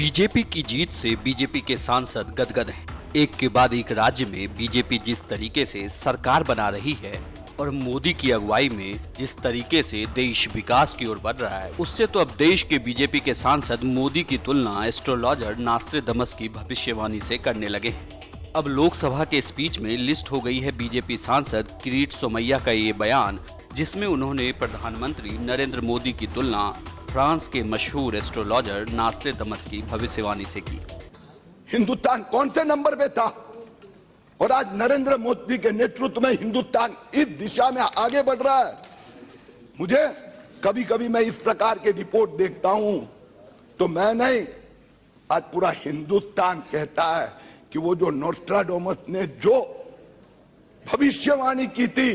BJP की जीत से BJP के सांसद गदगद हैं। एक के बाद एक राज्य में बीजेपी जिस तरीके से सरकार बना रही है और मोदी की अगुवाई में जिस तरीके से देश विकास की ओर बढ़ रहा है, उससे तो अब देश के बीजेपी के सांसद मोदी की तुलना एस्ट्रोलॉजर नास्ट्रेडमस की भविष्यवाणी से करने लगे हैं। अब लोकसभा के स्पीच में लिस्ट हो गई है बीजेपी सांसद किरीट सोमैया का ये बयान, जिसमें उन्होंने प्रधानमंत्री नरेंद्र मोदी की तुलना फ्रांस के मशहूर एस्ट्रोलॉजर नास्ट्रेडमस की भविष्यवाणी से की। हिंदुस्तान कौन से नंबर पे था और आज नरेंद्र मोदी के नेतृत्व में हिंदुस्तान इस दिशा में आगे बढ़ रहा है। मुझे कभी कभी मैं इस प्रकार के रिपोर्ट देखता हूं तो मैं नहीं, आज पूरा हिंदुस्तान कहता है कि वो जो नोस्ट्राडामस ने जो भविष्यवाणी की थी,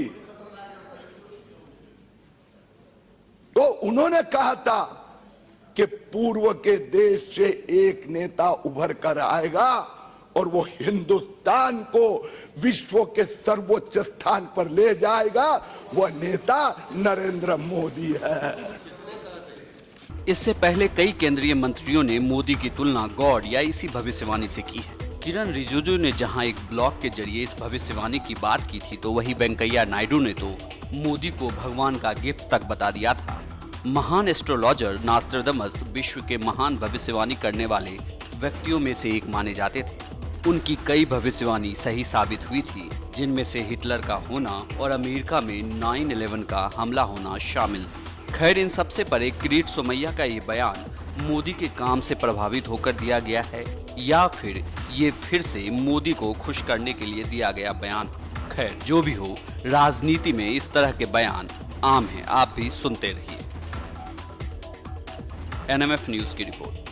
तो उन्होंने कहा था कि पूर्व के देश से एक नेता उभर कर आएगा और वो हिंदुस्तान को विश्व के सर्वोच्च स्थान पर ले जाएगा। वह नेता नरेंद्र मोदी है। इससे पहले कई केंद्रीय मंत्रियों ने मोदी की तुलना गॉड या इसी भविष्यवाणी से की है। किरण रिजिजू ने जहां एक ब्लॉग के जरिए इस भविष्यवाणी की बात की थी, तो वहीं वेंकैया नायडू ने तो मोदी को भगवान का गिफ्ट तक बता दिया था। महान एस्ट्रोलॉजर नास्ट्रेडमस विश्व के महान भविष्यवाणी करने वाले व्यक्तियों में से एक माने जाते थे। उनकी कई भविष्यवाणी सही साबित हुई थी, जिनमें से हिटलर का होना और अमेरिका में 9/11 का हमला होना शामिल। खैर, इन सबसे परे किरीट सोमैया का ये बयान मोदी के काम से प्रभावित होकर दिया गया है या फिर ये फिर से मोदी को खुश करने के लिए दिया गया बयान। खैर, जो भी हो, राजनीति में इस तरह के बयान आम हैं। आप भी सुनते रहिए। NMF न्यूज की रिपोर्ट।